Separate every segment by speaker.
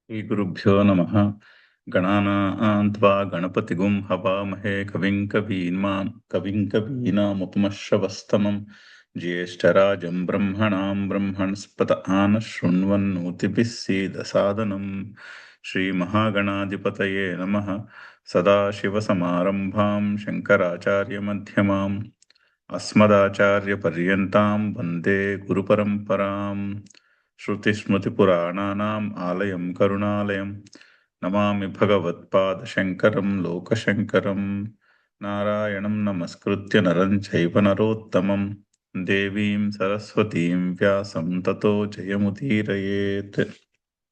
Speaker 1: श्रीगुरुभ्यो नमः। गणानां त्वा गणपतिगुं हवामहे कविं कवीनामुपमश्रवस्तमं ज्येष्ठराजं ब्रह्मणां ब्रह्मणस्पत आनशृण्वन्नोतिभिः सीदसादनम्। श्रीमहागणाधिपतये नमः। सदाशिवसमारम्भां शङ्कराचार्यमध्यमाम् अस्मदाचार्यपर्यन्तां वन्दे गुरुपरम्पराम्। श्रुतिस्मृतिपुराणानाम् आलयं करुणालयं नमामि भगवत्पादशङ्करं लोकशङ्करं। नारायणं नमस्कृत्य नरं चैव नरोत्तमं देवीं सरस्वतीं व्यासं ततो జయముదీరయేత్.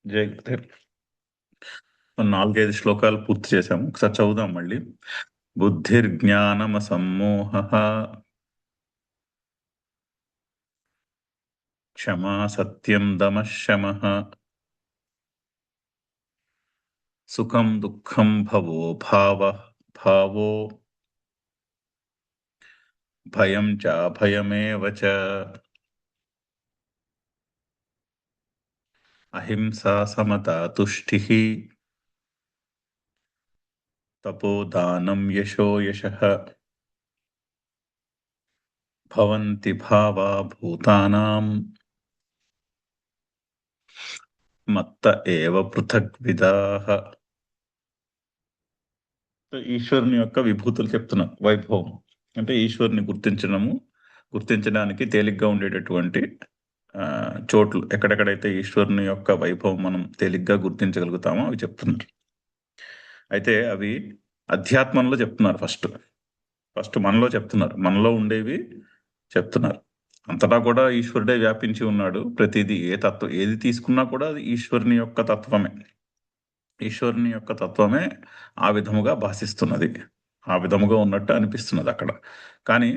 Speaker 1: జయ గురుదేవ్. 4-5 శ్లోకాలు పూర్తి చేశాము. ఒకసారి చదువుదాం మళ్ళీ. బుద్ధిర్జ్ఞానమసమ్మోహ క్షమా సత్యం దమః శమః సుఖం దుఃఖం భావో భయం చాభయమేవ చ అహింసా సమతా తుష్టిః తపోదానం యశో యశః భవంతి భావా భూతానాం మత్త ఏవ పృథగ్విదాః. ఈశ్వరుని యొక్క విభూతులు చెప్తున్నారు. వైభవం అంటే ఈశ్వరుని గుర్తించడానికి తేలిగ్గా ఉండేటటువంటి చోట్లు ఎక్కడెక్కడైతే ఈశ్వరుని యొక్క వైభవం మనం తేలిగ్గా గుర్తించగలుగుతామో అవి చెప్తున్నారు. అయితే అవి అధ్యాత్మంలో చెప్తున్నారు. ఫస్ట్ మనలో చెప్తున్నారు. మనలో ఉండేవి చెప్తున్నారు. అంతటా కూడా ఈశ్వరుడే వ్యాపించి ఉన్నాడు. ప్రతిదీ ఏది తీసుకున్నా కూడా అది ఈశ్వరుని యొక్క తత్వమే ఆ విధముగా భాషిస్తున్నది, ఆ విధముగా ఉన్నట్టు అనిపిస్తున్నది అక్కడ. కానీ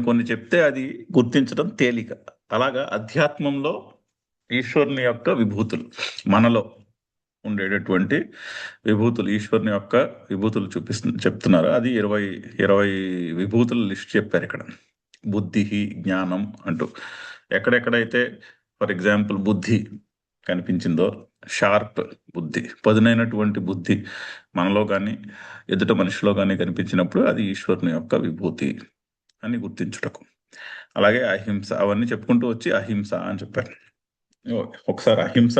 Speaker 1: కొన్ని చెప్తే అది గుర్తించడం తేలిక. అలాగా అధ్యాత్మంలో ఈశ్వరుని యొక్క విభూతులు, మనలో ఉండేటటువంటి విభూతులు, ఈశ్వరుని యొక్క విభూతులు చెప్తున్నారు. అది 20 విభూతుల లిస్ట్ చెప్పారు ఇక్కడ. బుద్ధి, జ్ఞానం అంటూ ఎక్కడెక్కడైతే ఫర్ ఎగ్జాంపుల్ బుద్ధి కనిపించిందో, షార్ప్ బుద్ధి, పదునైనటువంటి బుద్ధి మనలో కానీ ఎదుట మనిషిలో కానీ కనిపించినప్పుడు అది ఈశ్వరుని యొక్క విభూతి అని గుర్తించుటకు. అలాగే అహింస, అవన్నీ చెప్పుకుంటూ వచ్చి అహింస అని చెప్పారు. ఒకసారి అహింస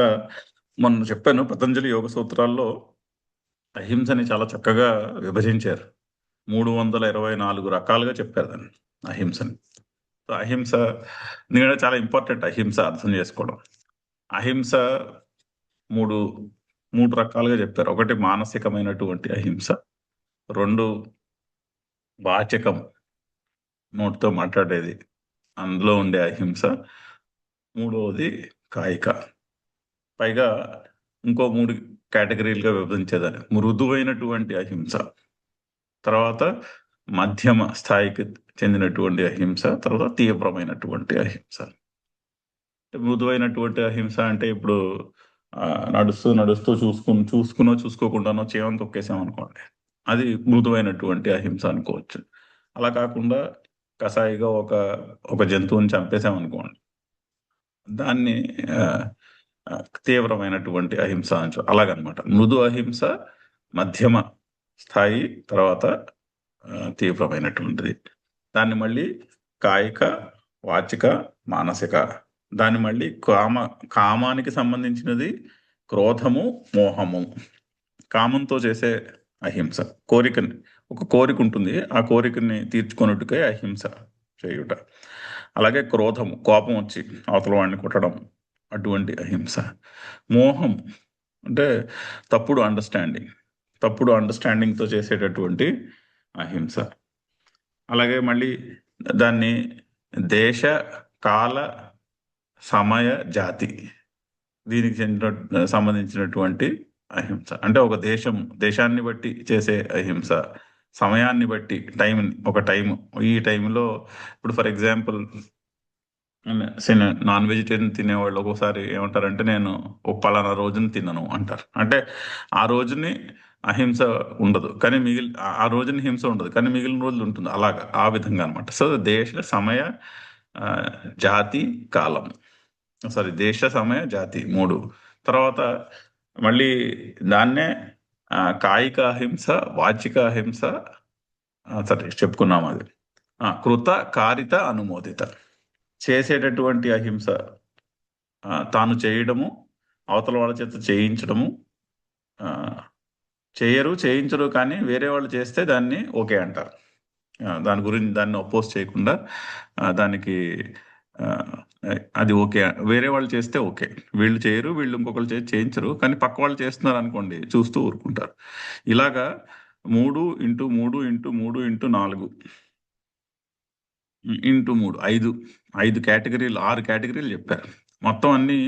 Speaker 1: మొన్న చెప్పాను, పతంజలి యోగ సూత్రాల్లో అహింసని చాలా చక్కగా విభజించారు. 324 రకాలుగా చెప్పారు దాన్ని, అహింసని. అహింస ఎందుకంటే చాలా ఇంపార్టెంట్ అహింస అర్థం చేసుకోవడం. అహింస మూడు రకాలుగా చెప్పారు. ఒకటి మానసికమైనటువంటి అహింస, 2 వాచకం, నోటితో మాట్లాడేది, అందులో ఉండే అహింస, 3వది కాయిక. పైగా ఇంకో 3 కేటగిరీలుగా విభజించేదాన్ని. మృదువైనటువంటి అహింస, తర్వాత మధ్యమ స్థాయికి చెందినటువంటి అహింస, తర్వాత తీవ్రమైనటువంటి అహింస. మృదువైనటువంటి అహింస అంటే ఇప్పుడు నడుస్తూ చూసుకోకుండానో చీమను తొక్కేసామనుకోండి, అది మృదువైనటువంటి అహింస అనుకోవచ్చు. అలా కాకుండా కసాయిగా ఒక జంతువుని చంపేసామనుకోండి, దాన్ని తీవ్రమైనటువంటి అహింస అంటారు. అలాగనమాట. మృదు అహింస, మధ్యమ స్థాయి, తర్వాత తీవ్రమైనటువంటిది. దాన్ని మళ్ళీ కాయిక, వాచిక, మానసిక. దాన్ని మళ్ళీ కామానికి సంబంధించినది క్రోధము, మోహము. కామంతో చేసే అహింస, ఒక కోరిక ఉంటుంది, ఆ కోరికని తీర్చుకొనుటకై అహింస చేయుట. అలాగే క్రోధము, కోపం వచ్చి అవతల వాడిని కొట్టడం, అటువంటి అహింస. మోహం అంటే తప్పుడు అండర్స్టాండింగ్తో చేసేటటువంటి అహింస. అలాగే మళ్ళీ దాన్ని దేశ, కాల, సమయ, జాతి, దీనికి సంబంధించినటువంటి అహింస. అంటే ఒక దేశాన్ని బట్టి చేసే అహింస, సమయాన్ని బట్టి ఈ టైంలో ఇప్పుడు ఫర్ ఎగ్జాంపుల్ నాన్ వెజిటేరియన్ తినేవాళ్ళు ఒక్కోసారి ఏమంటారంటే, నేను ఒక పలానా రోజుని తినను అంటారు. అంటే ఆ రోజుని అహింస ఉండదు, కానీ ఆ రోజుని హింస ఉండదు, కానీ మిగిలిన రోజులు ఉంటుంది. అలాగా ఆ విధంగా అనమాట. సో దేశ, సమయ, జాతి, కాలం, దేశ, సమయ, జాతి 3 తర్వాత మళ్ళీ దాన్నే కాయిక అహింస, వాచిక అహింస, సరే చెప్పుకున్నాం అది. కృత కారిత అనుమోదిత. చేసేటటువంటి అహింస తాను చేయడము, అవతల వాళ్ళ చేత చేయించడము, ఆ, చేయించరు, కానీ వేరే వాళ్ళు చేస్తే దాన్ని ఓకే అంటారు. దాని గురించి దాన్ని అపోజ్ చేయకుండా దానికి ఆ, అది ఓకే, వేరే వాళ్ళు చేస్తే ఓకే, వీళ్ళు చేయరు, వీళ్ళు ఇంకొకరు చేయించరు, కానీ పక్క వాళ్ళు చేస్తున్నారు అనుకోండి చూస్తూ ఊరుకుంటారు. ఇలాగా 3x3x3x4 ఇంటూ 3 5 కేటగిరీలు, 6 కేటగిరీలు చెప్పారు. మొత్తం అన్ని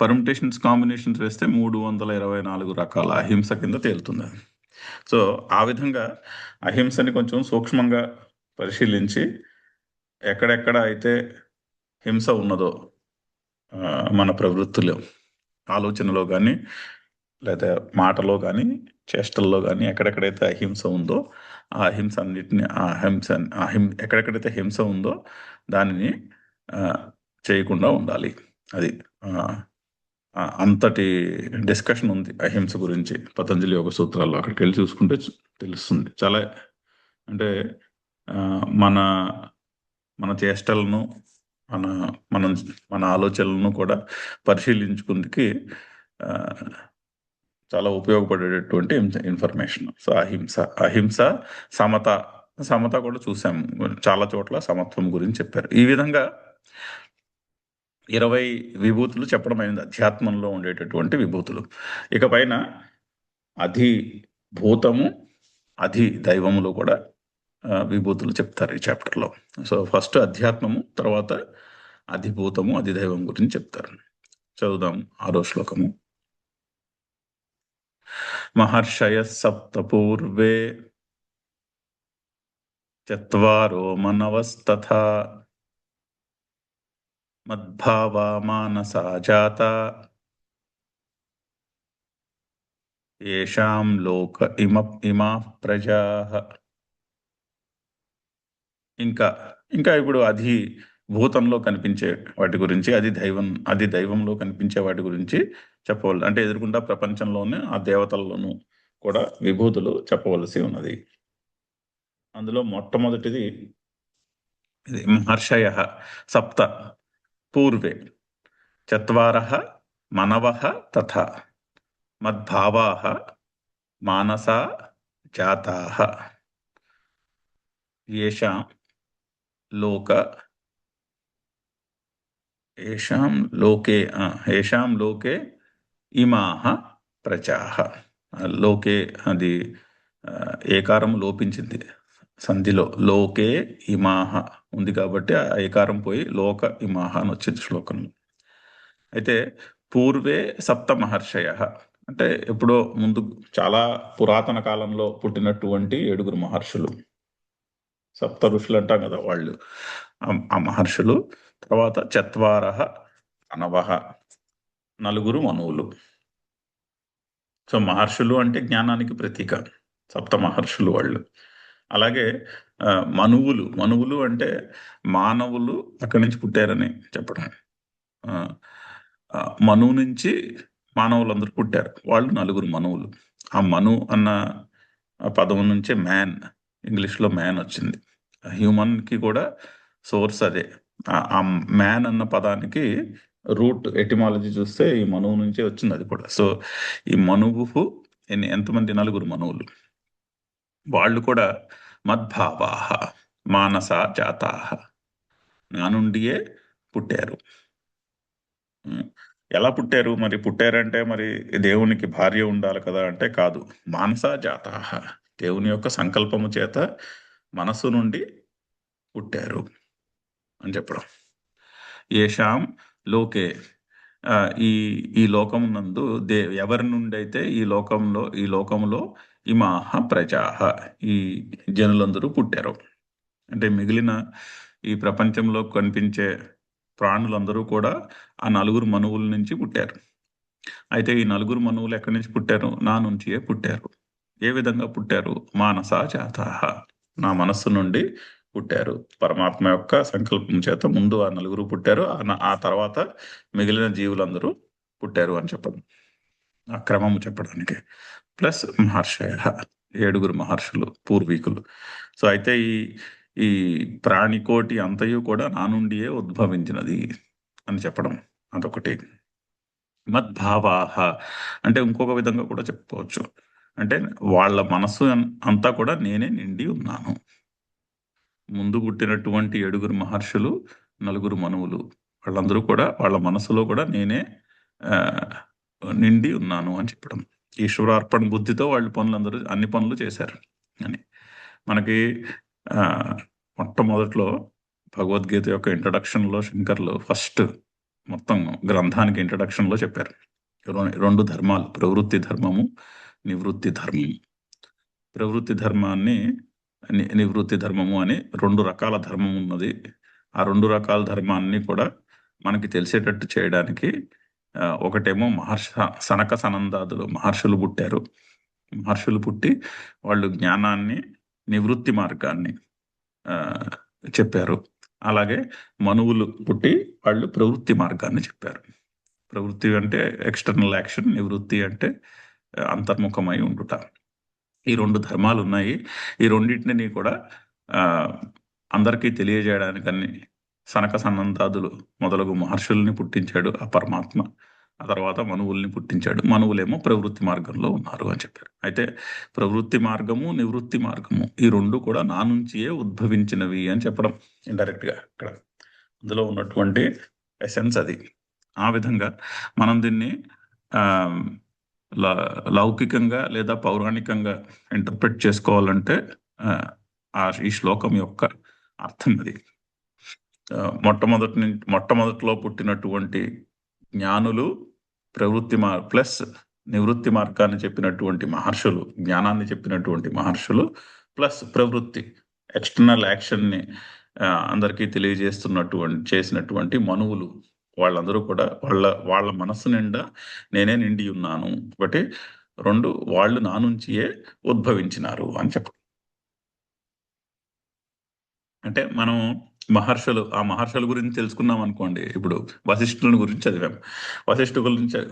Speaker 1: పర్మిటేషన్స్ కాంబినేషన్స్ వేస్తే 324 రకాల అహింస కింద తేలుతుంది అది. సో ఆ విధంగా అహింసని కొంచెం సూక్ష్మంగా పరిశీలించి ఎక్కడెక్కడ అయితే హింస ఉన్నదో మన ప్రవృత్తిలో, ఆలోచనలో కానీ లేదా మాటలో కానీ చేష్టల్లో కానీ ఎక్కడెక్కడైతే అహింస ఉందో ఆ హింస అన్నిటిని ఎక్కడెక్కడైతే హింస ఉందో దానిని చేయకుండా ఉండాలి. అది అంతటి డిస్కషన్ ఉంది అహింస గురించి పతంజలి యోగ సూత్రాల్లో. అక్కడికి వెళ్ళి చూసుకుంటే తెలుస్తుంది. చాలా అంటే మన మన చేష్టలను మనం మన ఆలోచనలను కూడా పరిశీలించుకుందుకి చాలా ఉపయోగపడేటటువంటి ఇన్ఫర్మేషన్. సో అహింస సమత కూడా చూసాము. చాలా చోట్ల సమత్వం గురించి చెప్పారు. ఈ విధంగా 20 విభూతులు చెప్పడం అయింది, అధ్యాత్మంలో ఉండేటటువంటి విభూతులు. ఇక పైన అధిభూతము, అధిదైవములు కూడా విభూతులు చెప్తారు ఈ చాప్టర్లో. సో ఫస్ట్ అధ్యాత్మము, తర్వాత అధిభూతము, అధిదైవం గురించి చెప్తారు. చదువుదాం 6వ శ్లోకము. మహర్షయ సప్త పూర్వే చత్వారో మనవస్తథా మద్భావా మానసా జాత ఏషాం లోక ఇమా ప్రజాః. ఇంకా ఇప్పుడు భూతంలో కనిపించే వాటి గురించి, అది దైవంలో కనిపించే వాటి గురించి చెప్పవాలి. అంటే ఎదురుకుండా ప్రపంచంలోనే ఆ దేవతల్లోనూ కూడా విభూతులు చెప్పవలసి ఉన్నది. అందులో మొట్టమొదటిది ఇది మహర్షయ సప్త పూర్వే చత్వారః మనవః తథా మద్భావాః మానసా జాతాః ఏషాం లోకే ఇమాః ప్రజాః. లోకే అది ఏకారం లోపించింది సంధిలో, లోకే ఇమాః ఉంది కాబట్టి ఆ ఏకారం పోయి లోక ఇమాః అని వచ్చింది శ్లోకంలో. అయితే పూర్వే సప్త మహర్షయః అంటే ఎప్పుడో ముందు చాలా పురాతన కాలంలో పుట్టినటువంటి 7 మహర్షులు, సప్త ఋషులు అంటాం కదా వాళ్ళు, ఆ మహర్షులు. తర్వాత చత్వారః అనవః 4 మనువులు. సో మహర్షులు అంటే జ్ఞానానికి ప్రతీక, సప్త మహర్షులు వాళ్ళు. అలాగే మనువులు అంటే మానవులు అక్కడి నుంచి పుట్టారని చెప్పడం. మనువు నుంచి మానవులందరూ పుట్టారు, వాళ్ళు 4 మనువులు. ఆ మను అన్న పదం నుంచే మ్యాన్, ఇంగ్లీష్లో మ్యాన్ వచ్చింది. హ్యూమన్కి కూడా సోర్స్ అదే. ఆ మ్యాన్ అన్న పదానికి రూట్ ఎటిమాలజీ చూస్తే ఈ మనువు నుంచే వచ్చింది అది కూడా. సో ఈ మనువు ఎంతమంది? 4 మనువులు. వాళ్ళు కూడా మద్భావాః మానసా జాతాః, నా నుండియే పుట్టారు. ఎలా పుట్టారు? మరి పుట్టారంటే మరి దేవునికి భార్య ఉండాలి కదా అంటే కాదు. మానసా జాతాః, దేవుని యొక్క సంకల్పము చేత మనస్సు నుండి పుట్టారు అని చెప్పడం. ఏషాం లోకే, ఈ లోకమునందు ఎవరి నుండి అయితే ఈ లోకములో ఇమాః ప్రజాః, ఈ జనులందరూ పుట్టారు. అంటే మిగిలిన ఈ ప్రపంచంలో కనిపించే ప్రాణులందరూ కూడా ఆ 4 మనువుల నుంచి పుట్టారు. అయితే ఈ 4 మనువులు ఎక్కడి నుంచి పుట్టారు? నా నుంచియే పుట్టారు. ఏ విధంగా పుట్టారు? మానసా జాతాః, నా మనస్సు నుండి పుట్టారు. పరమాత్మ యొక్క సంకల్పం చేత ముందు ఆ 4 పుట్టారు, ఆ తర్వాత మిగిలిన జీవులందరూ పుట్టారు అని చెప్పడం, ఆ క్రమము చెప్పడానికి. ప్లస్ మహర్షయ, 7 మహర్షులు పూర్వీకులు. సో అయితే ఈ ప్రాణికోటి అంతయు కూడా నా నుండియే ఉద్భవించినది అని చెప్పడం అదొకటి. మద్భావాహ అంటే ఇంకొక విధంగా కూడా చెప్పుకోవచ్చు. అంటే వాళ్ళ మనస్సు అంతా కూడా నేనే నిండి ఉన్నాను. ముందు పుట్టినటువంటి 7 మహర్షులు, 4 మనువులు, వాళ్ళందరూ కూడా వాళ్ళ మనసులో కూడా నేనే ఆహ్, నిండి ఉన్నాను అని చెప్పడం. ఈశ్వరార్పణ బుద్ధితో వాళ్ళు పనులందరూ అన్ని పనులు చేశారు అని. మనకి ఆహ్, మొట్టమొదట్లో భగవద్గీత యొక్క ఇంట్రడక్షన్‌లో శంకర్లు ఫస్ట్ మొత్తం గ్రంథానికి ఇంట్రడక్షన్‌లో చెప్పారు. 2 ధర్మాలు, ప్రవృత్తి ధర్మము, నివృత్తి ధర్మం. ప్రవృత్తి ధర్మాన్ని నివృత్తి ధర్మము అని 2 రకాల ధర్మం ఉన్నది. ఆ 2 రకాల ధర్మాన్ని కూడా మనకి తెలిసేటట్టు చేయడానికి ఒకటేమో సనక సనందాదులు మహర్షులు పుట్టారు. మహర్షులు పుట్టి వాళ్ళు జ్ఞానాన్ని, నివృత్తి మార్గాన్ని ఆహ్, చెప్పారు. అలాగే మనువులు పుట్టి వాళ్ళు ప్రవృత్తి మార్గాన్ని చెప్పారు. ప్రవృత్తి అంటే ఎక్స్‌టర్నల్ యాక్షన్, నివృత్తి అంటే అంతర్ముఖమై ఉండుట. ఈ 2 ధర్మాలున్నాయి. ఈ రెండిటిని కూడా ఆహ్, అందరికీ తెలియజేయడానికని సనక సనందాదులు మొదలగు మహర్షుల్ని పుట్టించాడు ఆ పరమాత్మ. ఆ తర్వాత మనువుల్ని పుట్టించాడు. మనువులేమో ప్రవృత్తి మార్గంలో ఉన్నారు అని చెప్పారు. అయితే ప్రవృత్తి మార్గము, నివృత్తి మార్గము ఈ 2 కూడా నా నుంచియే ఉద్భవించినవి అని చెప్పడం ఇండైరెక్ట్‌గా ఇక్కడ. అందులో ఉన్నటువంటి ఎసెన్స్ అది. ఆ విధంగా మనం దీన్ని ఆహ్, ల లౌకికంగా లేదా పౌరాణికంగా ఇంటర్ప్రెట్ చేసుకోవాలంటే ఆహ్, ఈ శ్లోకం యొక్క అర్థం అది. మొట్టమొదట్లో పుట్టినటువంటి జ్ఞానులు ప్లస్ నివృత్తి మార్గాన్ని చెప్పినటువంటి మహర్షులు, జ్ఞానాన్ని చెప్పినటువంటి మహర్షులు, ప్లస్ ప్రవృత్తి ఎక్స్టర్నల్ యాక్షన్‌ని అందరికీ చేసినటువంటి మనువులు. వాళ్ళందరూ కూడా వాళ్ళ మనస్సు నిండా నేనే నిండి ఉన్నాను. ఒకటి, 2 వాళ్ళు నా నుంచియే ఉద్భవించినారు అని చెప్పడం. అంటే మనం ఆ మహర్షుల గురించి తెలుసుకున్నామనుకోండి. ఇప్పుడు వశిష్ఠుని గురించి చదివాం.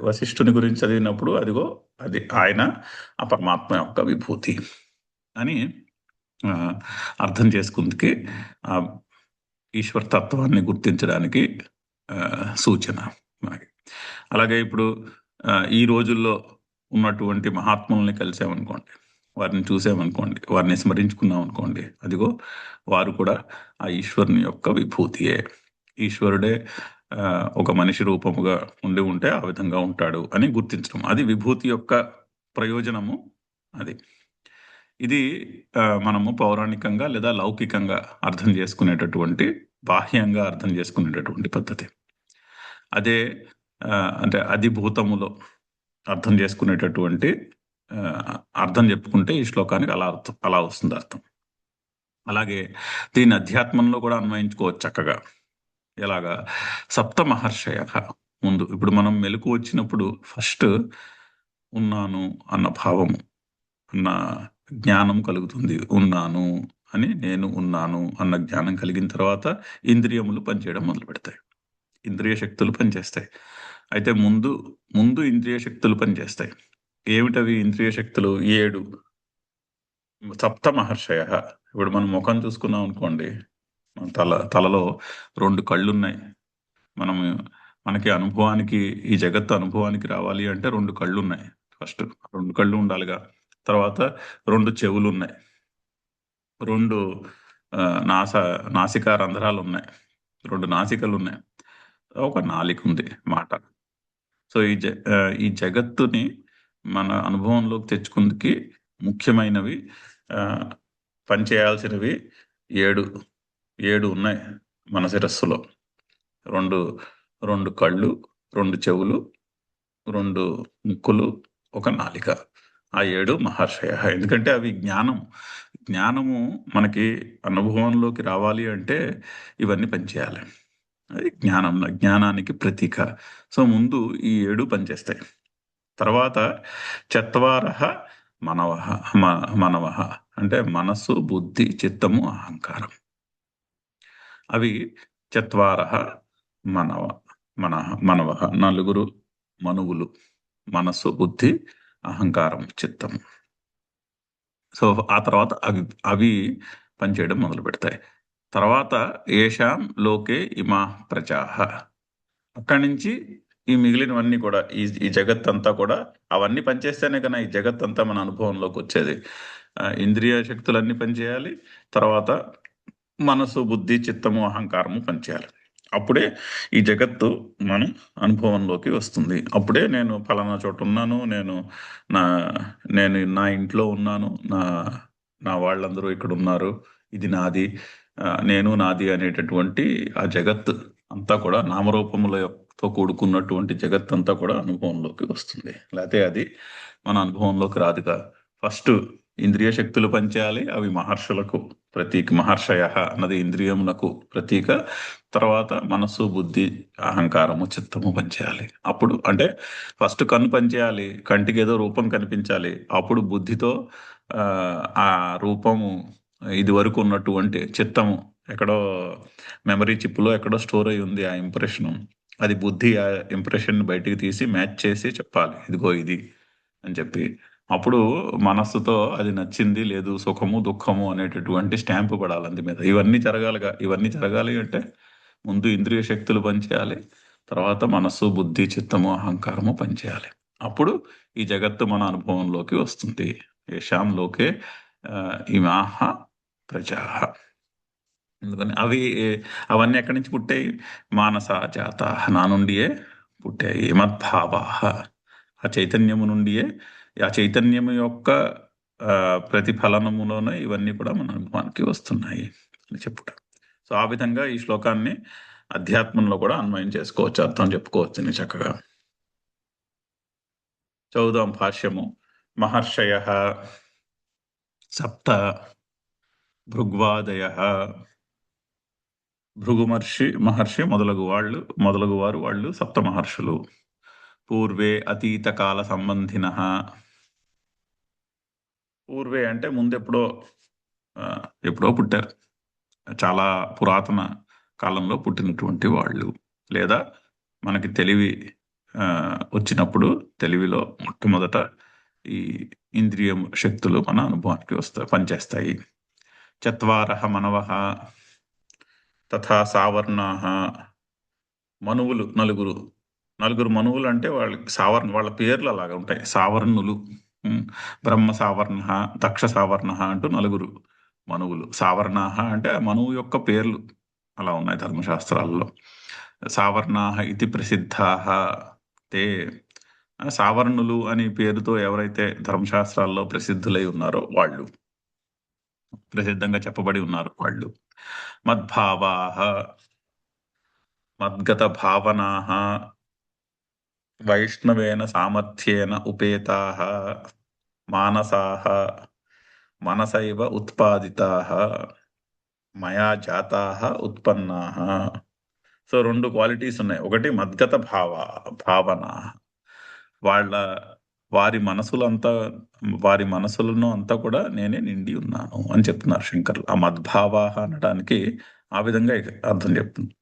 Speaker 1: వశిష్ఠుని గురించి చదివినప్పుడు అదిగో అది ఆయన ఆ పరమాత్మ యొక్క విభూతి అని ఆహ్, అర్థం చేసుకుందుకి ఆహ్, ఈశ్వర తత్వాన్ని గుర్తించడానికి సూచన మనకి. అలాగే ఇప్పుడు ఈ రోజుల్లో ఉన్నటువంటి మహాత్ముల్ని కలిసామనుకోండి, వారిని చూసామనుకోండి, వారిని స్మరించుకున్నామనుకోండి, అదిగో వారు కూడా ఆ ఈశ్వరుని యొక్క విభూతియే. ఈశ్వరుడే ఒక మనిషి రూపముగా ఉండి ఉంటే ఆ విధంగా ఉంటాడు అని గుర్తించడం. అది విభూతి యొక్క ప్రయోజనము అది. ఇది మనము పౌరాణికంగా లేదా లౌకికంగా అర్థం చేసుకునేటటువంటి, బాహ్యంగా అర్థం చేసుకునేటటువంటి పద్ధతి. అదే అంటే అధిభూతములో అర్థం చేసుకునేటటువంటి అర్థం చెప్పుకుంటే ఈ శ్లోకానికి అలా వస్తుంది అర్థం. అలాగే దీన్ని అధ్యాత్మంలో కూడా అన్వయించుకోవచ్చు చక్కగా. ఎలాగా? సప్త మహర్షయః ముందు ఇప్పుడు మనం మెలుకువ వచ్చినప్పుడు ఫస్ట్ ఉన్నాను అన్న భావము, అన్న జ్ఞానం కలుగుతుంది. ఉన్నాను అని, నేను ఉన్నాను అన్న జ్ఞానం కలిగిన తర్వాత ఇంద్రియములు పనిచేయడం మొదలుపెడతాయి. ఇంద్రియ శక్తులు పనిచేస్తాయి. అయితే ముందు ఇంద్రియ శక్తులు పనిచేస్తాయి. ఏమిటవి ఇంద్రియ శక్తులు? 7 సప్త మహర్షయః. ఇప్పుడు మనం ముఖం చూసుకున్నాం అనుకోండి, మన తలలో 2 కళ్ళున్నాయి. మనము మనకి అనుభవానికి, ఈ జగత్తు అనుభవానికి రావాలి అంటే 2 కళ్ళున్నాయి. ఫస్ట్ 2 కళ్ళు ఉండాలిగా. తర్వాత 2 చెవులున్నాయి. 2 ఆహ్, నాస నాసికా రంధ్రాలున్నాయి. 2 నాసికలున్నాయి. ఒక నాలికుంది మాట. సో, ఈ జగత్తుని మన అనుభవంలోకి తెచ్చుకుందుకి ముఖ్యమైనవి ఆహ్, పనిచేయాల్సినవి 7 ఉన్నాయి మన శిరస్సులో. 2 కళ్ళు, 2 చెవులు, 2 ముక్కులు, ఒక నాలిక. ఆ 7 మహర్షయః. ఎందుకంటే అవి జ్ఞానము మనకి అనుభవంలోకి రావాలి అంటే ఇవన్నీ పనిచేయాలి. అది జ్ఞానానికి ప్రతీక. సో, ముందు ఈ 7 పనిచేస్తాయి. తర్వాత చత్వారః మనవః మనవః అంటే మనస్సు, బుద్ధి, చిత్తము, అహంకారం. అవి చత్వారః మనవ మనః మనవః 4 మనువులు, మనస్సు, బుద్ధి, అహంకారం, చిత్తం. సో, ఆ తర్వాత అవి అవి పనిచేయడం మొదలుపెడతాయి. తర్వాత ఏషాం లోకే ఇమాః ప్రజాః. అక్కడి నుంచి ఈ మిగిలినవన్నీ కూడా ఈ జగత్తంతా కూడా అవన్నీ పనిచేస్తేనే కదా ఈ జగత్తంతా మన అనుభవంలోకొచ్చేది. ఇంద్రియ శక్తులన్నీ పనిచేయాలి. తర్వాత మనసు, బుద్ధి, చిత్తము, అహంకారము పనిచేయాలి. అప్పుడే ఈ జగత్తు మన అనుభవంలోకి వస్తుంది. అప్పుడే నేను పలానా చోటున్నాను. నా నేను నా ఇంట్లో ఉన్నాను. నా వాళ్ళందరూ ఇక్కడున్నారు. ఇది నాది. నేను నాది అనేటటువంటి ఆ జగత్ అంతా కూడా నామరూపములతో కూడుకున్నటువంటి జగత్తంతా కూడా అనుభవంలోకి వస్తుంది. లేతే అది మన అనుభవంలోకి రాదుగా. ఫస్ట్ ఇంద్రియ శక్తులు పనిచేయాలి. అవి మహర్షులకు ప్రతీక. మహర్షయః అన్నది ఇంద్రియములకు ప్రతీక. తర్వాత మనస్సు, బుద్ధి, అహంకారము, చిత్తము పనిచేయాలి. అప్పుడు అంటే ఫస్ట్ కన్ను పనిచేయాలి. కంటికి ఏదో రూపం కనిపించాలి. అప్పుడు బుద్ధితో ఆ రూపము ఇదివరకు ఉన్నటువంటి చిత్తము ఎక్కడో మెమరీ చిప్‌లో ఎక్కడో స్టోర్ అయ్యి ఉంది ఆ ఇంప్రెషను. అది బుద్ధి ఆ ఇంప్రెషన్‌ని బయటికి తీసి మ్యాచ్ చేసి చెప్పాలి. ఇదిగో ఇది అని చెప్పి. అప్పుడు మనస్సుతో అది నచ్చింది, లేదు సుఖము, దుఃఖము అనేటటువంటి స్టాంపు పడాలి అందు మీద. ఇవన్నీ జరగాలిగా. ఇవన్నీ జరగాలి అంటే ముందు ఇంద్రియ శక్తులు పనిచేయాలి. తర్వాత మనస్సు, బుద్ధి, చిత్తము, అహంకారము పనిచేయాలి. అప్పుడు ఈ జగత్తు మన అనుభవంలోకి వస్తుంది. యశాం లోకే ఇమాః ప్రజాః. అందుకని అవన్నీ ఎక్కడి నుంచి పుట్టాయి? మానసా జాతాః, నా నుండియే పుట్టాయి. మద్భావాః, ఆ చైతన్యము నుండియే, ఆ చైతన్యము యొక్క ప్రతిఫలనములోనే ఇవన్నీ కూడా మన అనుభవానికి వస్తున్నాయి అని చెప్పుట. సో, ఆ విధంగా ఈ శ్లోకాన్ని అధ్యాత్మంలో కూడా అన్వయం చేసుకోవచ్చు. అర్థం చెప్పుకోవచ్చుని చక్కగా. చదువుదాం భాష్యము. మహర్షయః సప్త భృగ్వాదయః. భృగు మహర్షి మొదలగువారు వాళ్ళు సప్త మహర్షులు. పూర్వే అతీత కాల సంబంధినః. పూర్వే అంటే ముందెప్పుడో ఎప్పుడో పుట్టారు. చాలా పురాతన కాలంలో పుట్టినటువంటి వాళ్ళు. లేదా మనకి తెలివి వచ్చినప్పుడు తెలివిలో మొట్టమొదట ఈ ఇంద్రియం శక్తులు మన అనుభవానికి పనిచేస్తాయి. చత్వారః మనవః తథా సావర్ణాః. మనువులు నలుగురు మనువులు అంటే వాళ్ళ పేర్లు అలాగా ఉంటాయి. సావర్ణులు. బ్రహ్మ సావర్ణః, దక్ష సావర్ణః అంటూ నలుగురు మనువులు. సావర్ణాః అంటే ఆ మనువు యొక్క పేర్లు అలా ఉన్నాయి ధర్మశాస్త్రాల్లో. సావర్ణాః ఇతి ప్రసిద్ధాః తే. సావర్ణులు అని పేరుతో ఎవరైతే ధర్మశాస్త్రాల్లో ప్రసిద్ధులై ఉన్నారో వాళ్ళు, ప్రసిద్ధంగా చెప్పబడి ఉన్నారు వాళ్ళు. మద్భావాః, మద్గత భావనాః, వైష్ణవేన సామర్థ్యేన ఉపేతాః, మానసాః, మనసైవ ఉత్పాదితాః, మయా జాతాః ఉత్పన్నాః. సో 2 క్వాలిటీస్ ఉన్నాయి. ఒకటి మద్గత భావన. వారి మనసులను అంతా కూడా నేనే నిండి ఉన్నాను అని చెప్తున్నారు శంకర్లు. ఆ మద్భావాః అనడానికి ఆ విధంగా అర్థం చెప్తుంది.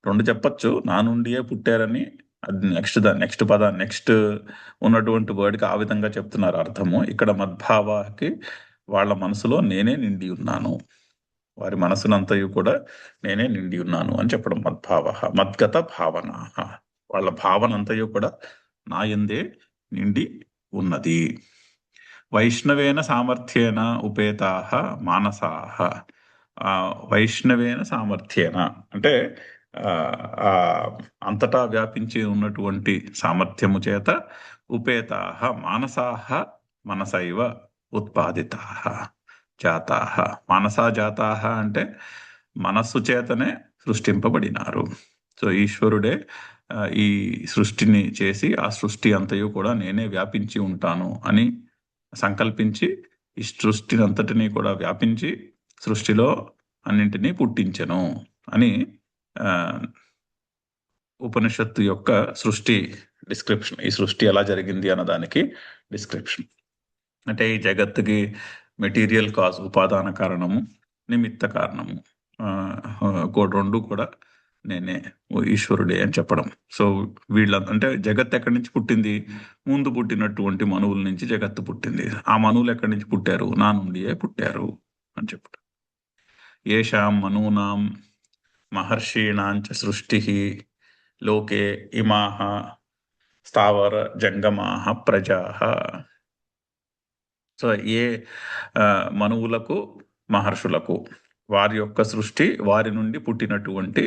Speaker 1: 2 చెప్పొచ్చు. నా నుండియే పుట్టారని. అది నెక్స్ట్ ఉన్నటువంటి వర్డ్‌కి ఆ విధంగా చెప్తున్నారు అర్థము. ఇక్కడ మద్భావాకి వాళ్ళ మనసులో నేనే నిండి ఉన్నాను. వారి మనసునంతయు కూడా నేనే నిండి ఉన్నాను అని చెప్పడం. మద్భావః, మద్గత భావనాః. వాళ్ళ భావనంతయు కూడా నా యందే నిండి ఉన్నది. వైష్ణవేన సామర్థ్యేన ఉపేతాః మానసాః. వైష్ణవేన సామర్థ్యేన అంటే అంతటా వ్యాపించి ఉన్నటువంటి సామర్థ్యము చేత ఉపేతాః మానసాః మనసైవ ఉత్పాదితాః జాతాః. మనసా జాతాః అంటే మనస్సు చేతనే సృష్టింపబడినారు. సో ఈశ్వరుడే ఈ సృష్టిని చేసి ఆ సృష్టి అంతయు కూడా నేనే వ్యాపించి ఉంటాను అని సంకల్పించి ఈ సృష్టిని అంతటినీ కూడా వ్యాపించి సృష్టిలో అన్నింటినీ పుట్టించెను అని ఉపనిషత్తు యొక్క సృష్టి డిస్క్రిప్షన్. ఈ సృష్టి ఎలా జరిగింది అన్నదానికి డిస్క్రిప్షన్. అంటే ఈ జగత్తుకి మెటీరియల్ కాజ్, ఉపాదాన కారణము, నిమిత్త కారణము 2 కూడా నేనే, ఓ ఈశ్వరుడే అని చెప్పడం. సో అంటే జగత్ ఎక్కడి నుంచి పుట్టింది? ముందు పుట్టినటువంటి మనువుల నుంచి జగత్తు పుట్టింది. ఆ మనువులు ఎక్కడి నుంచి పుట్టారు? నా నుండియే పుట్టారు అని చెప్పడం. ఏషాం మనూనాం మహర్షీణాంచ సృష్టి లోకే ఇమాహ స్థావర జంగమాహ ప్రజాః. సో ఏ మనువులకు, మహర్షులకు వారి యొక్క సృష్టి, వారి నుండి పుట్టినటువంటి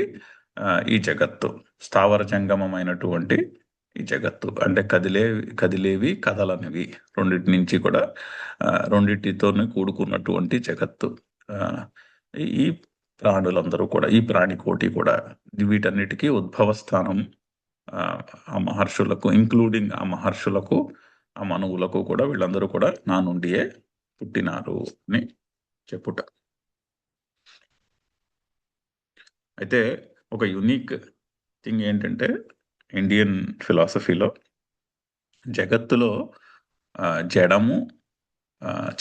Speaker 1: ఈ జగత్తు, స్థావర జంగమమైనటువంటి ఈ జగత్తు అంటే కదిలేవి కదలనివి రెండిటి నుంచి కూడా రెండిటితోనే కూడుకున్నటువంటి జగత్తు. ఆ, ఈ ప్రాణులందరూ కూడా, ఈ ప్రాణికోటి కూడా, వీటన్నిటికీ ఉద్భవ స్థానం ఆ మహర్షులకు, ఇంక్లూడింగ్ ఆ మహర్షులకు, ఆ మనువులకు కూడా, వీళ్ళందరూ కూడా నా నుండియే పుట్టినారు అని చెప్పుట. అయితే ఒక యునిక్ థింగ్ ఏంటంటే, ఇండియన్ ఫిలాసఫీలో జగత్తులో జడము,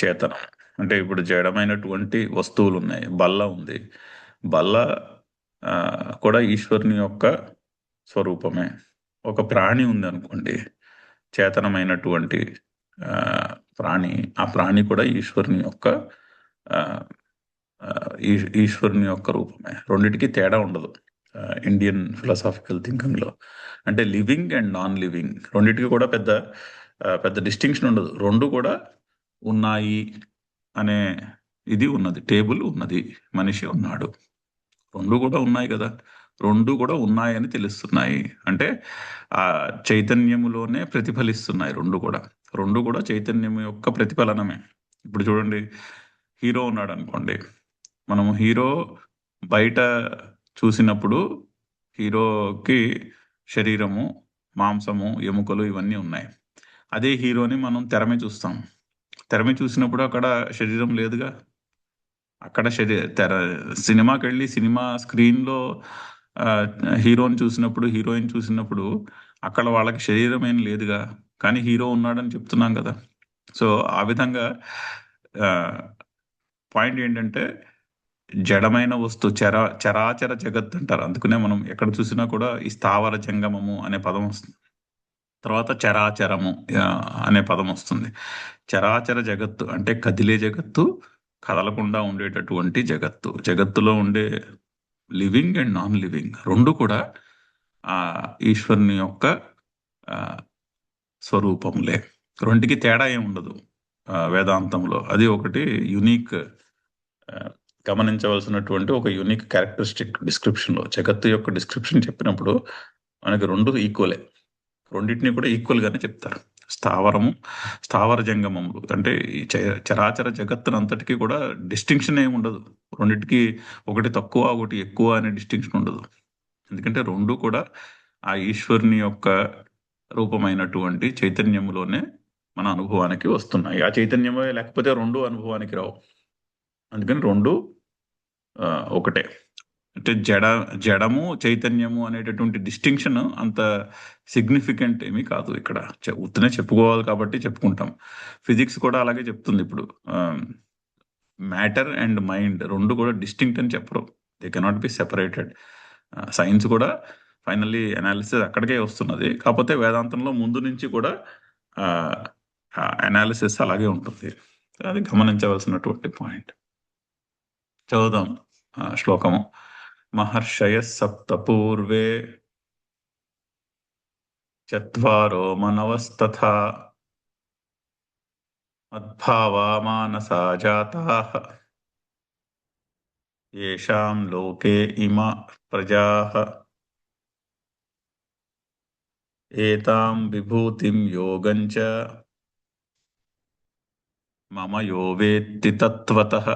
Speaker 1: చేతనం. అంటే ఇప్పుడు జడమైనటువంటి వస్తువులు ఉన్నాయి. బల్ల ఉంది. బల్ల కూడా ఈశ్వరుని యొక్క స్వరూపమే. ఒక ప్రాణి ఉంది అనుకోండి, చేతనమైనటువంటి ప్రాణి. ఆ ప్రాణి కూడా ఈశ్వరుని యొక్క ఈశ్వరుని యొక్క రూపమే. రెండిటికి తేడా ఉండదు ఇండియన్ ఫిలాసాఫికల్ థింకింగ్లో. అంటే లివింగ్ అండ్ నాన్ లివింగ్ రెండిటికి కూడా పెద్ద పెద్ద డిస్టింక్షన్ ఉండదు. రెండు కూడా ఉన్నాయి అనే ఇది ఉన్నది. టేబుల్ ఉన్నది, మనిషి ఉన్నాడు. రెండు కూడా ఉన్నాయి కదా, రెండు కూడా ఉన్నాయని తెలుస్తున్నాయి. అంటే ఆ చైతన్యములోనే ప్రతిఫలిస్తున్నాయి రెండు కూడా. రెండు కూడా చైతన్యం యొక్క ప్రతిఫలనమే. ఇప్పుడు చూడండి, హీరో ఉన్నాడు అనుకోండి. మనము హీరో బయట చూసినప్పుడు హీరోకి శరీరము, మాంసము, ఎముకలు ఇవన్నీ ఉన్నాయి. అదే హీరోని మనం తెరమే చూస్తాం. తెరమే చూసినప్పుడు అక్కడ శరీరం లేదుగా. అక్కడ సినిమాకి వెళ్ళి సినిమా స్క్రీన్లో హీరోని చూసినప్పుడు, హీరోయిన్ చూసినప్పుడు అక్కడ వాళ్ళకి శరీరం ఏం లేదుగా, కానీ హీరో ఉన్నాడని చెప్తున్నాం కదా. సో ఆ విధంగా పాయింట్ ఏంటంటే, జడమైన వస్తువు చరాచర జగత్ అంటారు. అందుకనే మనం ఎక్కడ చూసినా కూడా ఈ స్థావర జంగమము అనే పదం వస్తుంది. తర్వాత చరాచరము అనే పదం వస్తుంది. చరాచర జగత్తు అంటే కదిలే జగత్తు, కదలకుండా ఉండేటటువంటి జగత్తు. జగత్తులో ఉండే లివింగ్ అండ్ నాన్ లివింగ్ రెండు కూడా ఆ ఈశ్వరుని యొక్క స్వరూపములే. రెండుకి తేడా ఏమి ఉండదు వేదాంతంలో. అది ఒకటి యునిక్, గమనించవలసినటువంటి ఒక యునిక్ క్యారెక్టరిస్టిక్ డిస్క్రిప్షన్లో. జగత్తు యొక్క డిస్క్రిప్షన్ చెప్పినప్పుడు మనకి రెండు ఈక్వలే. రెండింటిని కూడా ఈక్వల్గానే చెప్తారు. స్థావర జంగమములు అంటే ఈ చరాచర జగత్తును అంతటికీ కూడా డిస్టింక్షన్ ఏమి ఉండదు. రెండింటికి ఒకటి తక్కువ, ఒకటి ఎక్కువ అనే డిస్టింక్షన్ ఉండదు. ఎందుకంటే రెండు కూడా ఆ ఈశ్వరుని యొక్క రూపమైనటువంటి చైతన్యములోనే మన అనుభవానికి వస్తున్నాయి. ఆ చైతన్యమే లేకపోతే రెండు అనుభవానికి రావు. అందుకని రెండు ఒకటే. అంటే జడము, చైతన్యము అనేటటువంటి డిస్టింక్షన్ అంత సిగ్నిఫికెంట్ ఏమీ కాదు ఇక్కడ. ఉత్తనే చెప్పుకోవాలి కాబట్టి చెప్పుకుంటాం. ఫిజిక్స్ కూడా అలాగే చెప్తుంది. ఇప్పుడు మ్యాటర్ అండ్ మైండ్ రెండు కూడా డిస్టింక్ట్ అని చెప్పరు. They cannot be separated. Science కూడా ఫైనల్లీ అనాలిసిస్ అక్కడికే వస్తున్నది. కాకపోతే వేదాంతంలో ముందు నుంచి కూడా అనాలిసిస్ అలాగే ఉంటుంది. అది గమనించవలసినటువంటి పాయింట్. చదువుదాం శ్లోకము. మహర్షయః సప్త పూర్వే చత్వారో మనవస్తథా మద్భావా మానసా జాతాః యేషాం లోకే ఇమా ప్రజాః ఏతాం విభూతిం యోగంచ మమ యో వేత్తి తత్వతః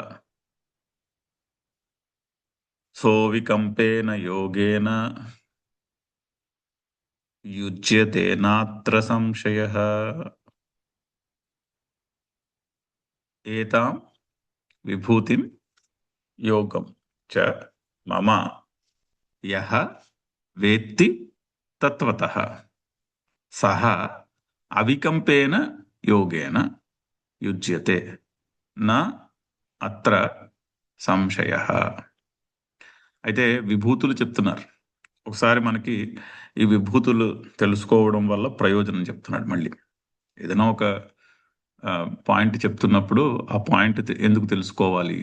Speaker 1: సోవికంపేన యోగేన యుజ్యతే నాత్ర సంశయః. ఏతాం విభూతిం యోగం చ మమ యః వేత్తి తత్వతః సహ అవికంపేన యోగేన యుజ్యతే నా అత్ర సంశయః. అయితే విభూతులు చెప్తున్నారు. ఒకసారి మనకి ఈ విభూతులు తెలుసుకోవడం వల్ల ప్రయోజనం చెప్తున్నాడు మళ్ళీ. ఏదైనా ఒక పాయింట్ చెప్తున్నప్పుడు ఆ పాయింట్ ఎందుకు తెలుసుకోవాలి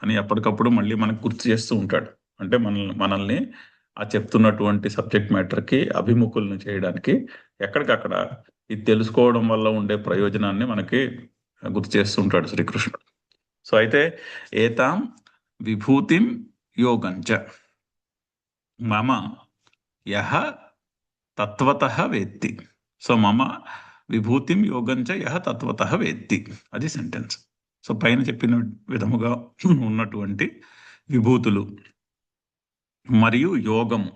Speaker 1: అని ఎప్పటికప్పుడు మళ్ళీ మనకు గుర్తు చేస్తూ ఉంటాడు. అంటే మనల్ని ఆ చెప్తున్నటువంటి సబ్జెక్ట్ మ్యాటర్కి అభిముఖులను చేయడానికి ఎక్కడికక్కడ ఇది తెలుసుకోవడం వల్ల ఉండే ప్రయోజనాన్ని మనకి గుర్తు చేస్తూ ఉంటాడు శ్రీకృష్ణుడు. సో అయితే ఏతాం విభూతిం యోగంచ మమ యహ తత్వతః వేత్తి. సో మమ విభూతిం యోగంచ యహ తత్వతః వేత్తి, అది సెంటెన్స్. సో పైన చెప్పిన విధముగా ఉన్నటువంటి విభూతులు మరియు యోగము,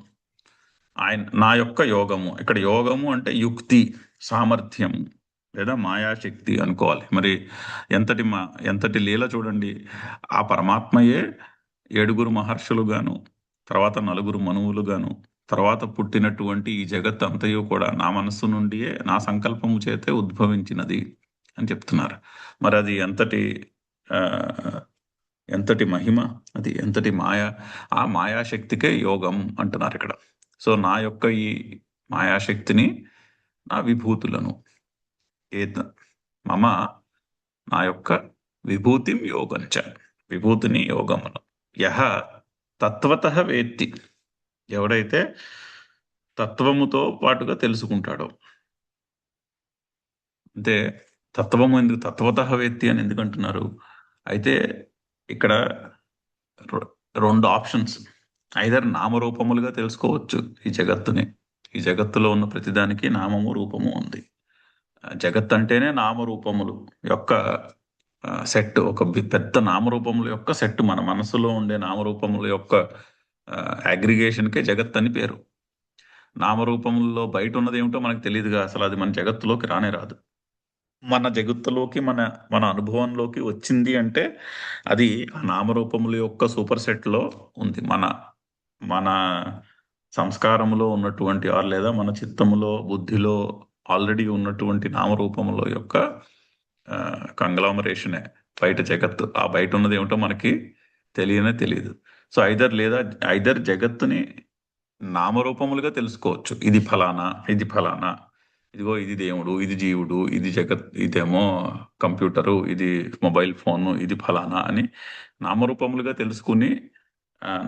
Speaker 1: నా యొక్క యోగము, ఇక్కడ యోగము అంటే యుక్తి, సామర్థ్యం లేదా మాయాశక్తి అనుకోవాలి. మరి ఎంతటి లీల చూడండి. ఆ పరమాత్మయే 7 మహర్షులుగాను, తర్వాత 4 మనువులుగాను, తర్వాత పుట్టినటువంటి ఈ జగత్ అంతయు కూడా నా మనస్సు నుండియే, నా సంకల్పము చేతే ఉద్భవించినది అని చెప్తున్నారు. మరి అది ఎంతటి మహిమ, అది ఎంతటి మాయ. ఆ మాయాశక్తికే యోగం అంటున్నారు ఇక్కడ. సో నా యొక్క ఈ మాయాశక్తిని, నా విభూతులను, మమ నా యొక్క విభూతిం యోగంచ, విభూతిని యోగమును, యహ తత్వతః వేత్తి, ఎవడైతే తత్వముతో పాటుగా తెలుసుకుంటాడో. అంటే తత్వము ఎందుకు తత్వతః వేత్తి అని ఎందుకంటున్నారు? అయితే ఇక్కడ 2 ఆప్షన్స్. ఐదర్ నామరూపములుగా తెలుసుకోవచ్చు ఈ జగత్తుని. ఈ జగత్తులో ఉన్న ప్రతిదానికి నామము రూపము ఉంది. జగత్ అంటేనే నామరూపములు యొక్క సెట్, ఒక పెద్ద నామరూపముల యొక్క సెట్. మన మనసులో ఉండే నామరూపముల యొక్క అగ్రిగేషన్కే జగత్ అని పేరు. నామరూపముల్లో బయట ఉన్నది ఏమిటో మనకు తెలియదుగా, అసలు అది మన జగత్తులోకి రానే రాదు. మన జగత్తులోకి మన అనుభవంలోకి వచ్చింది అంటే అది ఆ నామరూపముల యొక్క సూపర్ సెట్లో ఉంది. మన సంస్కారములో ఉన్నటువంటి లేదా మన చిత్తములో, బుద్ధిలో ఆల్రెడీ ఉన్నటువంటి నామరూపముల యొక్క కంగ్లామరేషనే బయట జగత్తు. ఆ బయట ఉన్నది ఏమిటో మనకి తెలియదు. సో ఐదర్ జగత్తుని నామరూపములుగా తెలుసుకోవచ్చు. ఇది ఫలానా, ఇది ఫలానా, ఇదిగో ఇది దేవుడు, ఇది జీవుడు, ఇది జగత్, ఇదేమో కంప్యూటరు, ఇది మొబైల్ ఫోను, ఇది ఫలానా అని నామరూపములుగా తెలుసుకుని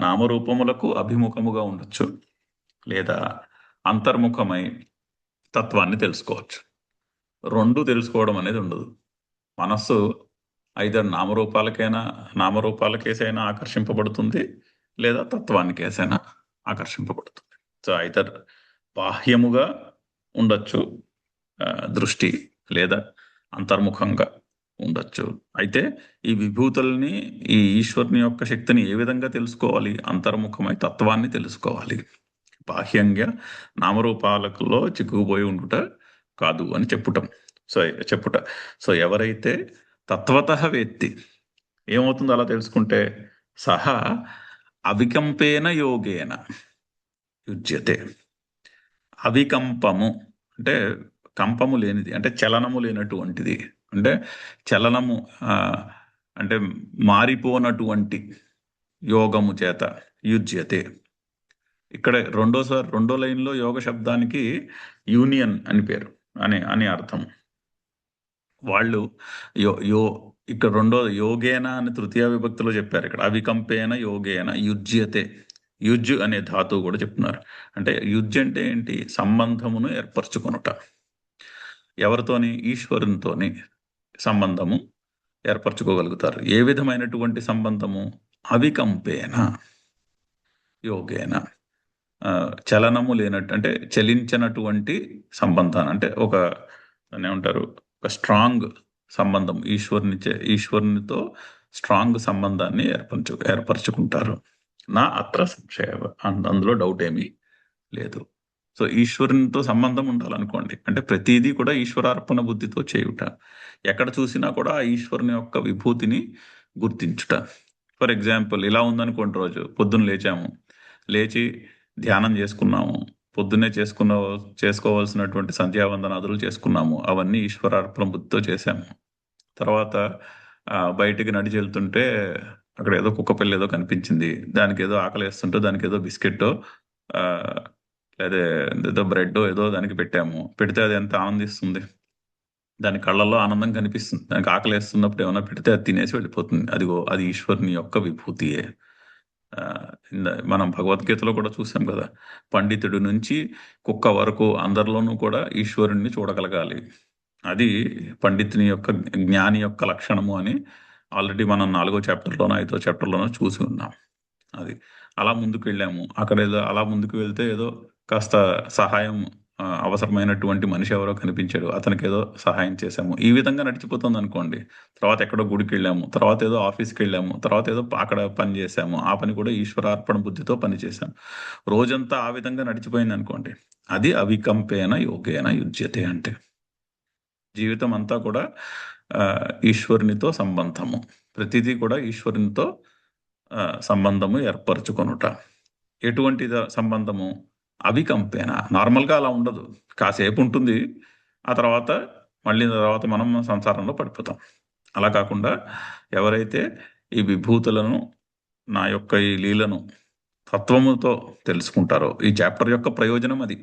Speaker 1: నామరూపములకు అభిముఖముగా ఉండొచ్చు. లేదా అంతర్ముఖమై తత్వాన్ని తెలుసుకోవచ్చు. 2 తెలుసుకోవడం అనేది ఉండదు. మనస్సు ఐదర్ నామరూపాలకేసైనా ఆకర్షింపబడుతుంది, లేదా తత్వానికేసైనా ఆకర్షింపబడుతుంది. సో ఐదర్ బాహ్యముగా ఉండొచ్చు దృష్టి, లేదా అంతర్ముఖంగా ఉండొచ్చు. అయితే ఈ విభూతుల్ని, ఈ ఈశ్వరుని యొక్క శక్తిని ఏ విధంగా తెలుసుకోవాలి? అంతర్ముఖమై తత్వాన్ని తెలుసుకోవాలి. బాహ్యంగా నామరూపాలలో చిక్కుకుపోయి ఉండుట కాదు అని చెప్పుట. సో ఎవరైతే తత్వతః వేత్తి, ఏమవుతుందో అలా తెలుసుకుంటే, సహా అవికంపేన యోగేన యుజ్యతే. అవికంపము అంటే కంపము లేనిది, అంటే చలనము లేనటువంటిది, అంటే చలనము అంటే మారిపోనటువంటి యోగము చేత యుజ్యతే. ఇక్కడ రెండో లైన్లో యోగ శబ్దానికి యూనియన్ అని పేరు అని అర్థం. వాళ్ళు ఇక్కడ యోగేన అని తృతీయ విభక్తిలో చెప్పారు. ఇక్కడ అవికంపేన యోగేన యుజ్యతే. యుజ్ అనే ధాతువు కూడా చెప్తున్నారు. అంటే యుజ్ అంటే ఏంటి? సంబంధమును ఏర్పరచుకొనుట. ఎవరితోని? ఈశ్వరునితోని సంబంధము ఏర్పరచుకోగలుగుతారు. ఏ విధమైనటువంటి సంబంధము? అవికంపేన యోగేన, చలనము లేనట్టు, అంటే చలించినటువంటి సంబంధాన్ని, అంటే దాన్ని ఏమంటారు, ఒక స్ట్రాంగ్ సంబంధం, ఈశ్వరునితో స్ట్రాంగ్ సంబంధాన్ని ఏర్పరచుకుంటారు. నా అత్ర సంశయ, అందులో డౌట్ ఏమీ లేదు. సో ఈశ్వరునితో సంబంధం ఉండాలనుకోండి, అంటే ప్రతిదీ కూడా ఈశ్వరార్పణ బుద్ధితో చేయుట. ఎక్కడ చూసినా కూడా ఆ ఈశ్వరుని యొక్క విభూతిని గుర్తించుట. ఫర్ ఎగ్జాంపుల్ ఇలా ఉందనుకోండి, రోజు పొద్దున్న లేచి ధ్యానం చేసుకున్నాము, పొద్దున్నే చేసుకోవాల్సినటువంటి సంధ్యావందనాదులు చేసుకున్నాము, అవన్నీ ఈశ్వరార్పణ బుద్ధితో చేశాము. తర్వాత బయటికి నడిచి వెళ్తుంటే అక్కడ ఏదో కుక్క పిల్ల ఏదో కనిపించింది, దానికి ఏదో ఆకలి వేస్తుంటే దానికి ఏదో బిస్కెట్టో ఆ, అదే ఏదో బ్రెడ్ ఏదో దానికి పెట్టాము, పెడితే అది ఎంత ఆనందిస్తుంది. దాని కళ్ళల్లో ఆనందం కనిపిస్తుంది. దానికి ఆకలి వేస్తున్నప్పుడు ఏమైనా పెడితే అది తినేసి వెళ్ళిపోతుంది. అదిగో అది ఈశ్వరుని యొక్క విభూతియే. ఆ, మనం భగవద్గీతలో కూడా చూసాం కదా, పండితుడి నుంచి కుక్క వరకు అందరిలోనూ కూడా ఈశ్వరుణ్ణి చూడగలగాలి. అది పండితుని యొక్క, జ్ఞాని యొక్క లక్షణము అని ఆల్రెడీ మనం 4వ చాప్టర్లోనో 5వ చాప్టర్లోనో చూసి ఉన్నాం. అది అలా ముందుకు వెళ్ళాము. అక్కడ ఏదో అలా ముందుకు వెళ్తే ఏదో కాస్త సహాయం, అవసరమైనటువంటి మనిషి ఎవరో కనిపించాడు, అతనికి ఏదో సహాయం చేశాము. ఈ విధంగా నడిచిపోతుంది అనుకోండి. తర్వాత ఎక్కడో గుడికి వెళ్ళాము, తర్వాత ఏదో ఆఫీస్కి వెళ్ళాము, తర్వాత ఏదో అక్కడ పని చేశాము, ఆ పని కూడా ఈశ్వరార్పణ బుద్ధితో పని చేశాము. రోజంతా ఆ విధంగా నడిచిపోయింది అనుకోండి. అది అవికంపేన యోగేన యుజ్యతే అంటే. జీవితం అంతా కూడా ఈశ్వరునితో సంబంధము. ప్రతిదీ కూడా ఈశ్వరునితో సంబంధము ఏర్పరచుకొనుట. ఎటువంటి సంబంధము? అవికంపేన. నార్మల్గా అలా ఉండదు. కాసేపు ఉంటుంది, ఆ తర్వాత మళ్ళీ తర్వాత మనం సంసారంలో పడిపోతాం. అలా కాకుండా ఎవరైతే ఈ విభూతులను, నా యొక్క ఈ లీలను తత్వముతో తెలుసుకుంటారో, ఈ చాప్టర్ యొక్క ప్రయోజనం అది.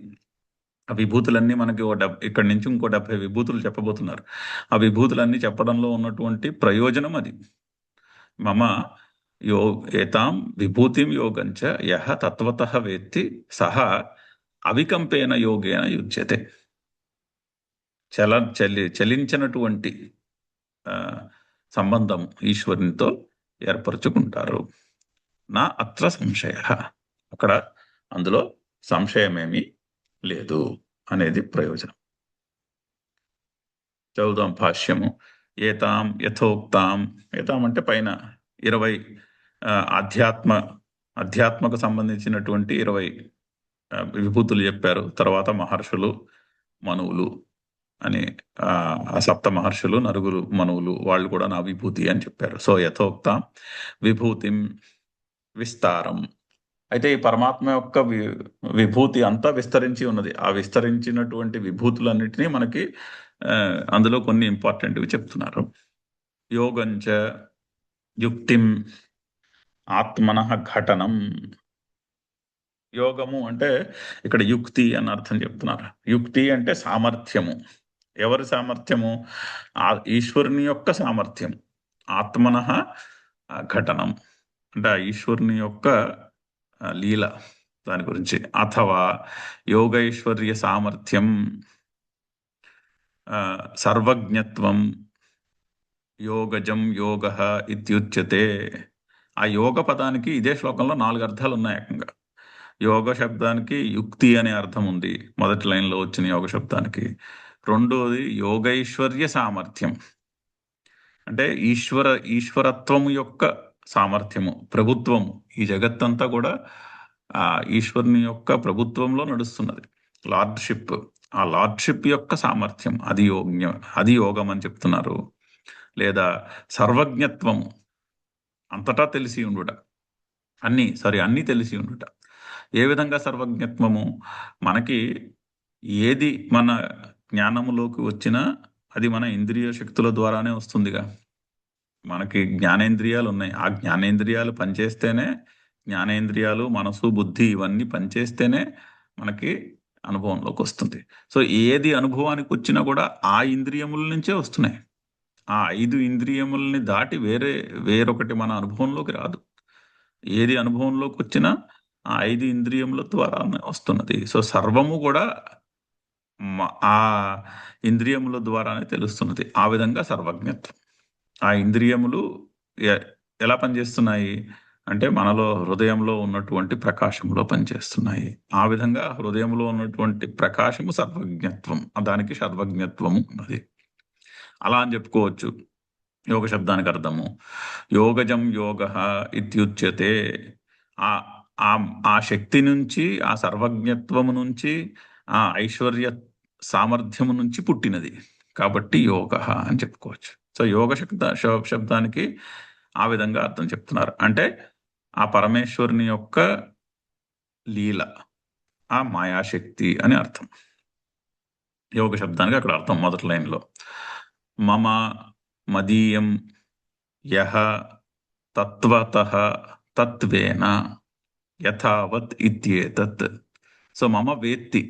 Speaker 1: ఆ విభూతులన్నీ మనకి ఇక్కడి నుంచి ఇంకో 70 విభూతులు చెప్పబోతున్నారు. ఆ విభూతులన్నీ చెప్పడంలో ఉన్నటువంటి ప్రయోజనం అది. మమ యో ఏతాం విభూతిం యోగంచ యః తత్వతః వేత్తి సహ అవికంపేన యోగేన యుజ్యతే. చలించినటువంటి ఆ, సంబంధం ఈశ్వరునితో ఏర్పరచుకుంటారు. నా అత్ర సంశయ. అక్కడ అందులో సంశయమేమీ లేదు అనేది ప్రయోజనం. చదువుదాం భాష్యము. ఏతాం యథోక్తాం. ఏతాం అంటే పైన 20 అధ్యాత్మకు సంబంధించినటువంటి 20 విభూతులు చెప్పారు. తర్వాత మహర్షులు, మనువులు అని, ఆ సప్త మహర్షులు, నలుగురు మనువులు, వాళ్ళు కూడా నా విభూతి అని చెప్పారు. సో యథోక్త విభూతిం విస్తారం. అయితే ఈ పరమాత్మ యొక్క విభూతి అంతా విస్తరించి ఉన్నది. ఆ విస్తరించినటువంటి విభూతులన్నిటినీ మనకి అందులో కొన్ని ఇంపార్టెంట్వి చెప్తున్నారు. యోగంచ యుక్తిం ఆత్మనః ఘటనం. యోగము అంటే ఇక్కడ యుక్తి అని అర్థం చెప్తున్నారు. యుక్తి అంటే సామర్థ్యము. ఎవరి సామర్థ్యము? ఆ ఈశ్వరుని యొక్క సామర్థ్యం. ఆత్మనః ఘటనం అంటే ఆ ఈశ్వరుని యొక్క లీల, దాని గురించి. అథవా యోగైశ్వర్య సామర్థ్యం, సర్వజ్ఞత్వం, యోగజం యోగ ఇత్యుచ్యతే. ఆ యోగ పదానికి ఇదే శ్లోకంలో 4 అర్థాలు ఉన్నాయి ఏకంగా. యోగ శబ్దానికి యుక్తి అనే అర్థం ఉంది, మొదటి లైన్లో వచ్చిన యోగ శబ్దానికి. రెండోది యోగైశ్వర్య సామర్థ్యం అంటే ఈశ్వరత్వము యొక్క సామర్థ్యము, ప్రభుత్వము. ఈ జగత్తంతా కూడా ఆ ఈశ్వరుని యొక్క ప్రభుత్వంలో నడుస్తున్నది, లార్డ్షిప్. ఆ లార్డ్షిప్ యొక్క సామర్థ్యం, అది యోగం అని చెప్తున్నారు. లేదా సర్వజ్ఞత్వము, అంతటా తెలిసి ఉండుట, అన్నీ తెలిసి ఉండుట. ఏ విధంగా సర్వజ్ఞత్వము? మనకి ఏది మన జ్ఞానములోకి వచ్చినా అది మన ఇంద్రియ శక్తుల ద్వారానే వస్తుందిగా. మనకి జ్ఞానేంద్రియాలు ఉన్నాయి. ఆ జ్ఞానేంద్రియాలు పనిచేస్తేనే, జ్ఞానేంద్రియాలు, మనసు, బుద్ధి ఇవన్నీ పనిచేస్తేనే మనకి అనుభవంలోకి వస్తుంది. సో ఏది అనుభవానికి వచ్చినా కూడా ఆ ఇంద్రియముల నుంచే వస్తున్నాయి. ఆ 5 ఇంద్రియముల్ని దాటి వేరొకటి మన అనుభవంలోకి రాదు. ఏది అనుభవంలోకి వచ్చినా ఆ 5 ఇంద్రియముల ద్వారానే వస్తున్నది. సో సర్వము కూడా ఆ ఇంద్రియముల ద్వారానే తెలుస్తున్నది. ఆ విధంగా సర్వజ్ఞత్వం. ఆ ఇంద్రియములు ఎలా పనిచేస్తున్నాయి అంటే మనలో హృదయంలో ఉన్నటువంటి ప్రకాశంలో పనిచేస్తున్నాయి. ఆ విధంగా హృదయంలో ఉన్నటువంటి ప్రకాశము సర్వజ్ఞత్వం, దానికి సర్వజ్ఞత్వము ఉన్నది. అలా అని చెప్పుకోవచ్చు. యోగ శబ్దానికి అర్థము యోగజం యోగ ఇత్యుచ్యతే. ఆ ఆ శక్తి నుంచి, ఆ సర్వజ్ఞత్వము నుంచి, ఆ ఐశ్వర్య సామర్థ్యము నుంచి పుట్టినది కాబట్టి యోగ అని చెప్పుకోవచ్చు. సో యోగ శబ్దానికి ఆ విధంగా అర్థం చెప్తున్నారు. అంటే ఆ పరమేశ్వరుని యొక్క లీల, ఆ మాయాశక్తి అని అర్థం. యోగ శబ్దానికి అక్కడ అర్థం మొదటి లైన్లో. మమ మదీయం యహ తత్వతః తత్వేన. యథావత్ ఇత్యేతత్. సో మమ వేత్తి,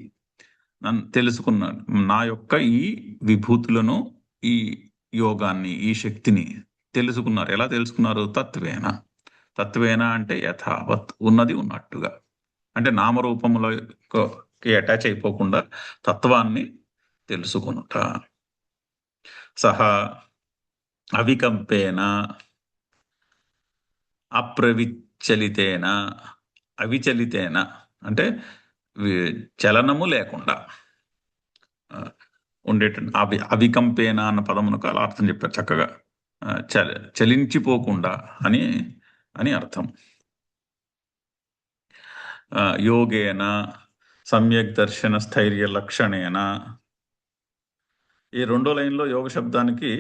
Speaker 1: నన్ను తెలుసుకున్నాడు, నా యొక్క ఈ విభూతులను, ఈ యోగాన్ని, ఈ శక్తిని తెలుసుకున్నారు. ఎలా తెలుసుకున్నారు? తత్వేన. తత్వేన అంటే యథావత్, ఉన్నది ఉన్నట్టుగా, అంటే నామరూపములకి అటాచ్ అయిపోకుండా తత్వాన్ని తెలుసుకునుట. సహా అవికంపేన అప్రవిచలితేన, అవిచలితేన అంటే చలనము లేకుండా ఉండేటువంటి అవికంపేన అన్న పదమునకు అలా అర్థం చెప్పారు చక్కగా. చలించిపోకుండా అని అని అర్థం. యోగేన సమ్యక్ దర్శన స్థైర్య లక్షణేన. ఈ రెండో లైన్లో యోగ శబ్దానికి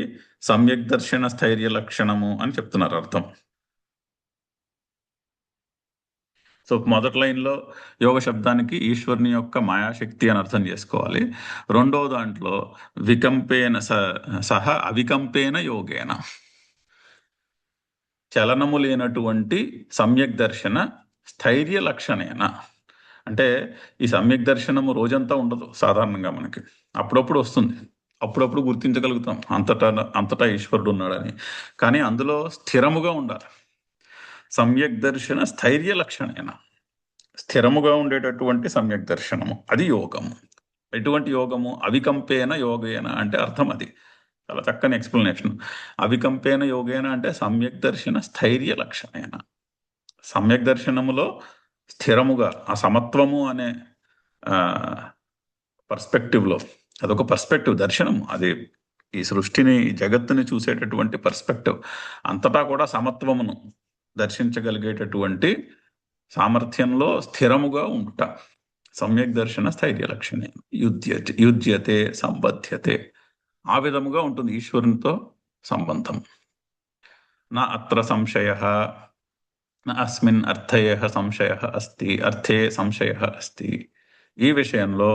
Speaker 1: సమ్యక్ దర్శన స్థైర్య లక్షణము అని చెప్తున్నారు అర్థం. సో మొదటి లైన్లో యోగ శబ్దానికి ఈశ్వరుని యొక్క మాయాశక్తి అని అర్థం చేసుకోవాలి. రెండో దాంట్లో వికంపేన సహ అవికంపేన యోగేన, చలనము లేనటువంటి సమ్యక్ దర్శన స్థైర్య లక్షణేన. అంటే ఈ సమ్యక్ దర్శనము రోజంతా ఉండదు సాధారణంగా, మనకి అప్పుడప్పుడు వస్తుంది, అప్పుడప్పుడు గుర్తించగలుగుతాం అంతటా అంతటా ఈశ్వరుడు ఉన్నాడని. కానీ అందులో స్థిరముగా ఉండాలి. సమ్యక్ దర్శన స్థైర్య లక్షణేన, స్థిరముగా ఉండేటటువంటి సమ్యక్ దర్శనము, అది యోగము. ఎటువంటి యోగము? అవికంపేన యోగేన అంటే అర్థం అది. చాలా చక్కని ఎక్స్ప్లెనేషన్. అవికంపేన యోగేన అంటే సమ్యక్ దర్శన స్థైర్య లక్షణేన, సమ్యక్ దర్శనములో స్థిరముగా, ఆ సమత్వము అనే పర్స్పెక్టివ్లో, అదొక పర్స్పెక్టివ్ దర్శనం, అది ఈ సృష్టిని, ఈ జగత్తుని చూసేటటువంటి పర్స్పెక్టివ్. అంతటా కూడా సమత్వమును దర్శించగలిగేటటువంటి సామర్థ్యంలో స్థిరముగా ఉంట, సమ్యక్ దర్శన స్థైర్య లక్షణే. యుజ్యతే సంబధ్యతే, ఆ విధముగా ఉంటుంది ఈశ్వరునితో సంబంధం. నా అత్ర సంశయ, నా అస్మిన్ అర్థయ సంశయ అస్తి, అర్థే సంశయ అస్తి. ఈ విషయంలో,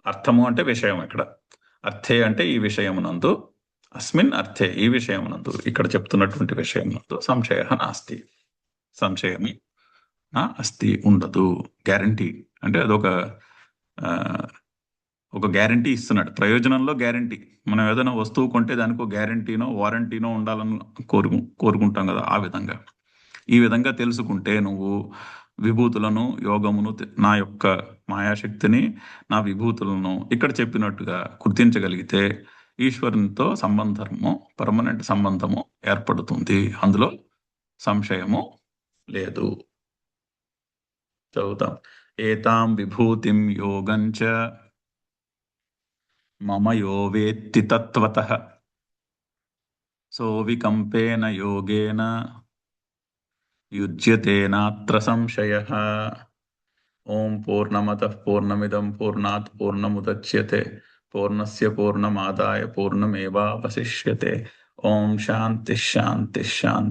Speaker 1: అర్థము అంటే విషయం, ఇక్కడ అర్థే అంటే ఈ విషయమునందు, అస్మిన్ అర్థే ఈ విషయమునందు, ఇక్కడ చెప్తున్నటువంటి విషయమునందు సంశయ నాస్తి, సంశయము నా అస్తి ఉండదు. గ్యారంటీ అంటే అదొక ఒక గ్యారంటీ ఇస్తున్నాడు. ప్రయోజనంలో గ్యారంటీ. మనం ఏదైనా వస్తువు కొంటే దానికి ఒక గ్యారంటీనో వారంటీనో ఉండాలని కోరుకుంటాం కదా, ఆ విధంగా. ఈ విధంగా తెలుసుకుంటే నువ్వు విభూతులను, యోగమును, నా యొక్క మాయాశక్తిని, నా విభూతులను ఇక్కడ చెప్పినట్టుగా గుర్తించగలిగితే ఈశ్వరునితో సంబంధము, పర్మనెంట్ సంబంధము ఏర్పడుతుంది. అందులో సంశయము లేదు. చదువుతాం. ఏతాం విభూతిం యోగంచ మమ యో వేత్తి తత్వతః సోవికంపేన యోగేన యుజ్యతే నాత్ర సంశయః. ఓం పూర్ణమతః పూర్ణమిదం పూర్ణాత్ పూర్ణముదచ్యతే పూర్ణస్య పూర్ణమాదాయ పూర్ణమేవావశిష్యతే. ఓం శాంతి శాంతి శాంతి.